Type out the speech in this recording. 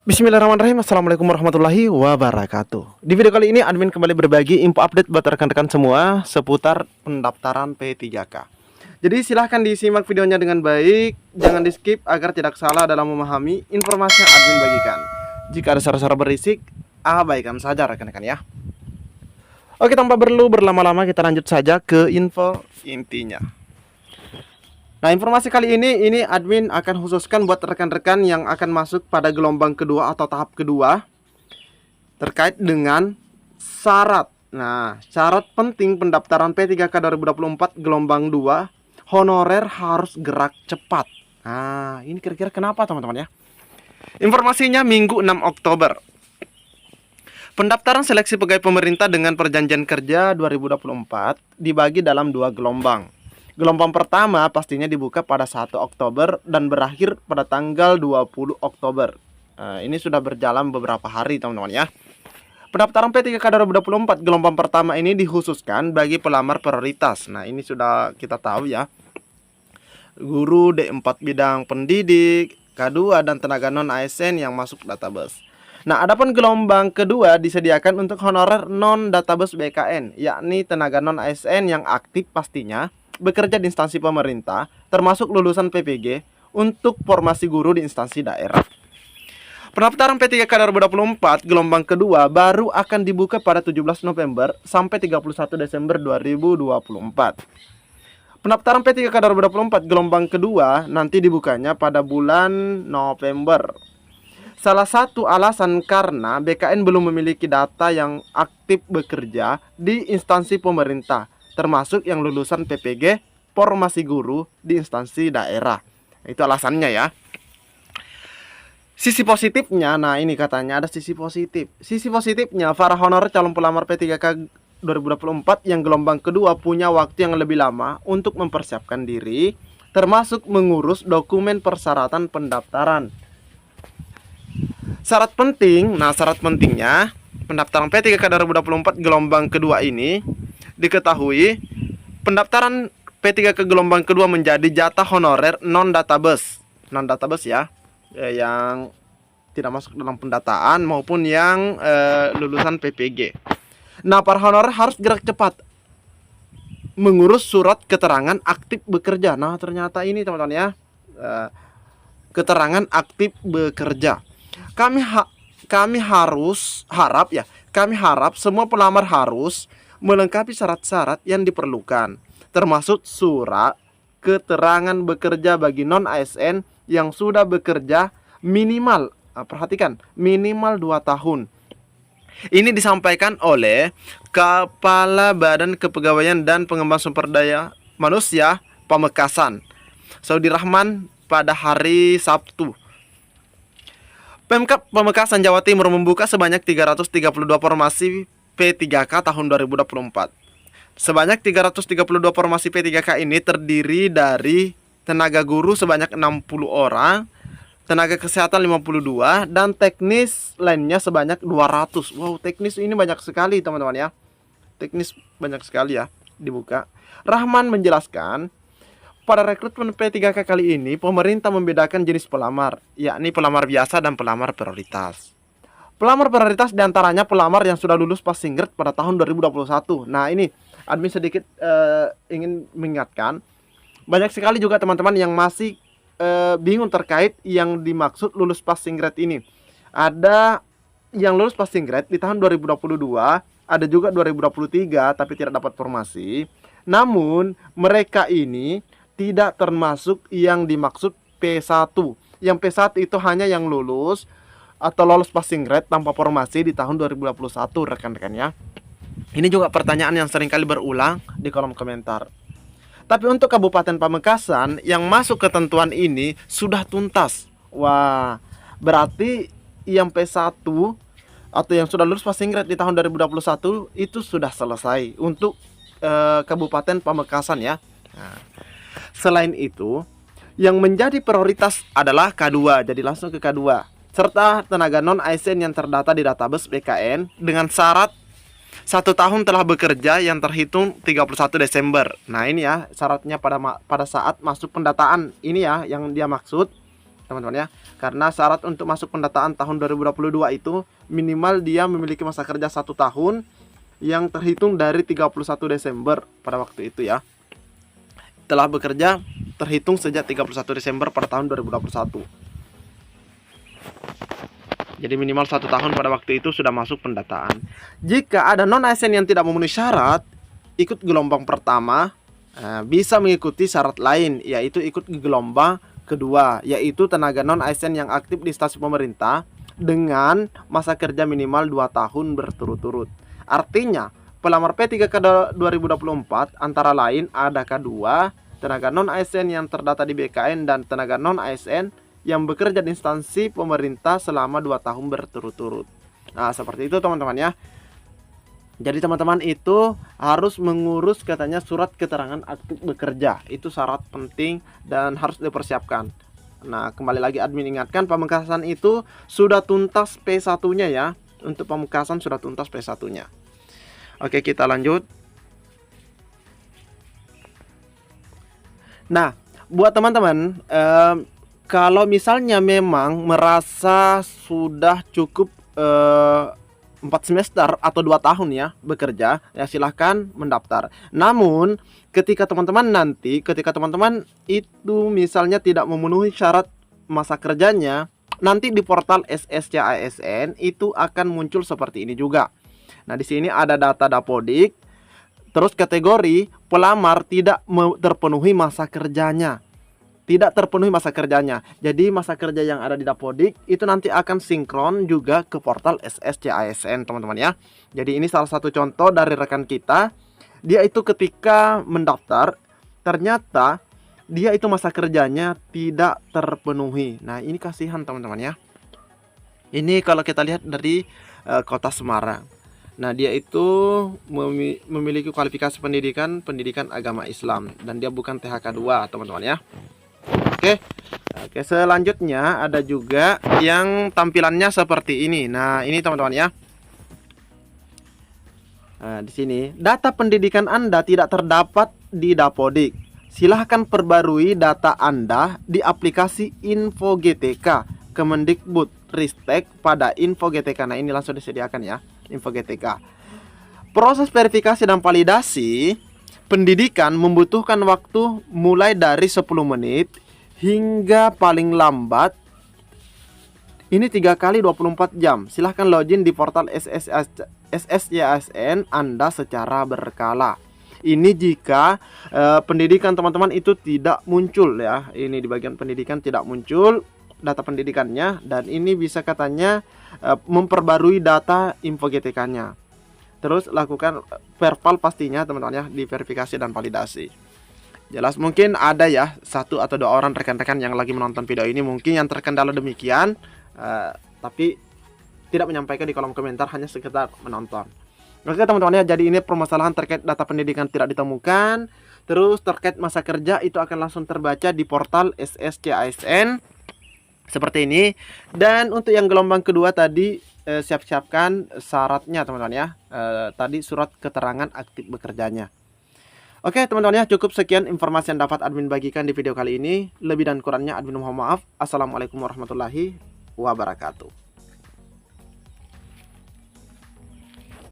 Bismillahirrahmanirrahim. Assalamualaikum warahmatullahi wabarakatuh. Di video kali ini admin kembali berbagi info update buat rekan-rekan semua seputar pendaftaran P3K. Jadi silahkan disimak videonya dengan baik, jangan di skip agar tidak salah dalam memahami informasi yang admin bagikan. Jika ada suara-suara berisik, abaikan saja rekan-rekan ya. Oke, tanpa perlu berlama-lama kita lanjut saja ke info intinya. Nah, informasi kali ini admin akan khususkan buat rekan-rekan yang akan masuk pada gelombang kedua atau tahap kedua terkait dengan syarat. Nah, syarat penting pendaftaran P3K 2024 gelombang 2, honorer harus gerak cepat. Nah, ini kira-kira kenapa teman-teman ya? Informasinya Minggu 6 Oktober. Pendaftaran seleksi pegawai pemerintah dengan perjanjian kerja 2024 dibagi dalam 2 gelombang. Gelombang pertama pastinya dibuka pada 1 Oktober dan berakhir pada tanggal 20 Oktober. Ini sudah berjalan beberapa hari teman-teman ya. Pendaftaran P3K 2024 gelombang pertama ini dikhususkan bagi pelamar prioritas. Nah, ini sudah kita tahu ya. Guru D4 bidang pendidik, K2 dan tenaga non ASN yang masuk database. Nah, adapun gelombang kedua disediakan untuk honorer non database BKN, yakni tenaga non ASN yang aktif pastinya bekerja di instansi pemerintah, termasuk lulusan PPG untuk formasi guru di instansi daerah. Pendaftaran P3K 2024 gelombang kedua baru akan dibuka pada 17 November sampai 31 Desember 2024. Pendaftaran P3K 2024 gelombang kedua nanti dibukanya pada bulan November. Salah satu alasan karena BKN belum memiliki data yang aktif bekerja di instansi pemerintah, termasuk yang lulusan PPG formasi guru di instansi daerah. Itu alasannya ya. Sisi positifnya, nah ini katanya ada sisi positif. Sisi positifnya, para honorer calon pelamar P3K 2024 yang gelombang kedua punya waktu yang lebih lama untuk mempersiapkan diri, termasuk mengurus dokumen persyaratan pendaftaran. Syarat penting, nah syarat pentingnya pendaftaran P3K 2024 gelombang kedua ini diketahui pendaftaran P3K gelombang kedua menjadi jatah honorer non database ya, yang tidak masuk dalam pendataan maupun yang lulusan PPG. Nah, para honorer harus gerak cepat mengurus surat keterangan aktif bekerja. Nah, ternyata ini teman-teman ya, keterangan aktif bekerja. Kami harap semua pelamar harus melengkapi syarat-syarat yang diperlukan, termasuk surat keterangan bekerja bagi non-ASN yang sudah bekerja minimal, perhatikan, minimal 2 tahun. Ini disampaikan oleh Kepala Badan Kepegawaian dan Pengembangan Sumber Daya Manusia Pamekasan, Saudi Rahman, pada hari Sabtu. Pemkab Pamekasan Jawa Timur membuka sebanyak 332 formasi P3K tahun 2024. Sebanyak 332 formasi P3K ini terdiri dari tenaga guru sebanyak 60 orang, tenaga kesehatan 52, dan teknis lainnya sebanyak 200. Wow, teknis ini banyak sekali teman-teman ya. Teknis banyak sekali ya dibuka. Rahman menjelaskan, pada rekrutmen P3K kali ini pemerintah membedakan jenis pelamar, yakni pelamar biasa dan pelamar prioritas. Pelamar prioritas diantaranya pelamar yang sudah lulus passing grade pada tahun 2021. Nah, ini admin sedikit ingin mengingatkan, banyak sekali juga teman-teman yang masih bingung terkait yang dimaksud lulus passing grade ini. Ada yang lulus passing grade di tahun 2022, ada juga 2023 tapi tidak dapat formasi. Namun mereka ini tidak termasuk yang dimaksud P1. Yang P1 itu hanya yang lulus atau lolos passing grade tanpa formasi di tahun 2021 rekan-rekan ya. Ini juga pertanyaan yang sering kali berulang di kolom komentar. Tapi untuk Kabupaten Pamekasan yang masuk ketentuan ini sudah tuntas. Wah, berarti yang P1 atau yang sudah lulus passing grade di tahun 2021 itu sudah selesai untuk Kabupaten Pamekasan ya. Nah, selain itu, yang menjadi prioritas adalah K2, jadi langsung ke K2, serta tenaga non-ASN yang terdata di database BKN dengan syarat 1 tahun telah bekerja yang terhitung 31 Desember. Nah, ini ya syaratnya pada saat masuk pendataan. Ini ya yang dia maksud. teman-teman ya. Karena syarat untuk masuk pendataan tahun 2022 itu minimal dia memiliki masa kerja 1 tahun yang terhitung dari 31 Desember pada waktu itu ya. Telah bekerja terhitung sejak 31 Desember pada tahun 2021. Jadi minimal 1 tahun pada waktu itu sudah masuk pendataan. Jika ada non-ASN yang tidak memenuhi syarat ikut gelombang pertama, bisa mengikuti syarat lain, yaitu ikut gelombang kedua, yaitu tenaga non-ASN yang aktif di instansi pemerintah dengan masa kerja minimal 2 tahun berturut-turut. Artinya pelamar P3K 2024 antara lain ada K2, tenaga non-ASN yang terdata di BKN, dan tenaga non-ASN yang bekerja di instansi pemerintah selama 2 tahun berturut-turut. Nah, seperti itu teman-teman ya. Jadi teman-teman itu harus mengurus katanya surat keterangan aktif bekerja. Itu syarat penting dan harus dipersiapkan. Nah, kembali lagi admin ingatkan, pamekasan itu sudah tuntas P1-nya ya. Untuk pamekasan sudah tuntas P1-nya. Oke, kita lanjut. Nah, buat teman-teman, kalau misalnya memang merasa sudah cukup 4 semester atau 2 tahun ya bekerja, ya silahkan mendaftar. Namun ketika teman-teman itu misalnya tidak memenuhi syarat masa kerjanya, nanti di portal SSCASN itu akan muncul seperti ini juga. Nah, di sini ada data Dapodik, terus kategori pelamar tidak terpenuhi masa kerjanya. Jadi masa kerja yang ada di Dapodik itu nanti akan sinkron juga ke portal SSCASN teman-teman ya. Jadi ini salah satu contoh dari rekan kita. Dia itu ketika mendaftar ternyata dia itu masa kerjanya tidak terpenuhi. Nah, ini kasihan teman-teman ya. Ini kalau kita lihat dari kota Semarang. Nah, dia itu memiliki kualifikasi pendidikan agama Islam dan dia bukan THK 2 teman-teman ya. Oke, selanjutnya ada juga yang tampilannya seperti ini. Nah, ini teman-teman ya. Nah, di sini data pendidikan Anda tidak terdapat di Dapodik. Silahkan perbarui data Anda di aplikasi Info GTK Kemendikbud Ristek pada Info GTK. Nah, ini langsung disediakan ya, Info GTK. Proses verifikasi dan validasi pendidikan membutuhkan waktu mulai dari 10 menit hingga paling lambat ini 3 kali 24 jam. Silahkan login di portal SSCASN Anda secara berkala. Ini jika pendidikan teman-teman itu tidak muncul ya. Ini di bagian pendidikan tidak muncul data pendidikannya, dan ini bisa katanya memperbarui data Info GTK-nya. Terus lakukan verval pastinya teman-teman ya, di verifikasi dan validasi. Jelas mungkin ada ya 1 atau 2 orang rekan-rekan yang lagi menonton video ini mungkin yang terkendala demikian, tapi tidak menyampaikan di kolom komentar, hanya sekedar menonton. Oke teman-teman ya, jadi ini permasalahan terkait data pendidikan tidak ditemukan. Terus terkait masa kerja itu akan langsung terbaca di portal SSCASN seperti ini. Dan untuk yang gelombang kedua tadi siap-siapkan syaratnya teman-teman ya, tadi surat keterangan aktif bekerjanya. Oke teman-teman ya, cukup sekian informasi yang dapat admin bagikan di video kali ini. Lebih dan kurangnya admin mohon maaf. Assalamualaikum warahmatullahi wabarakatuh.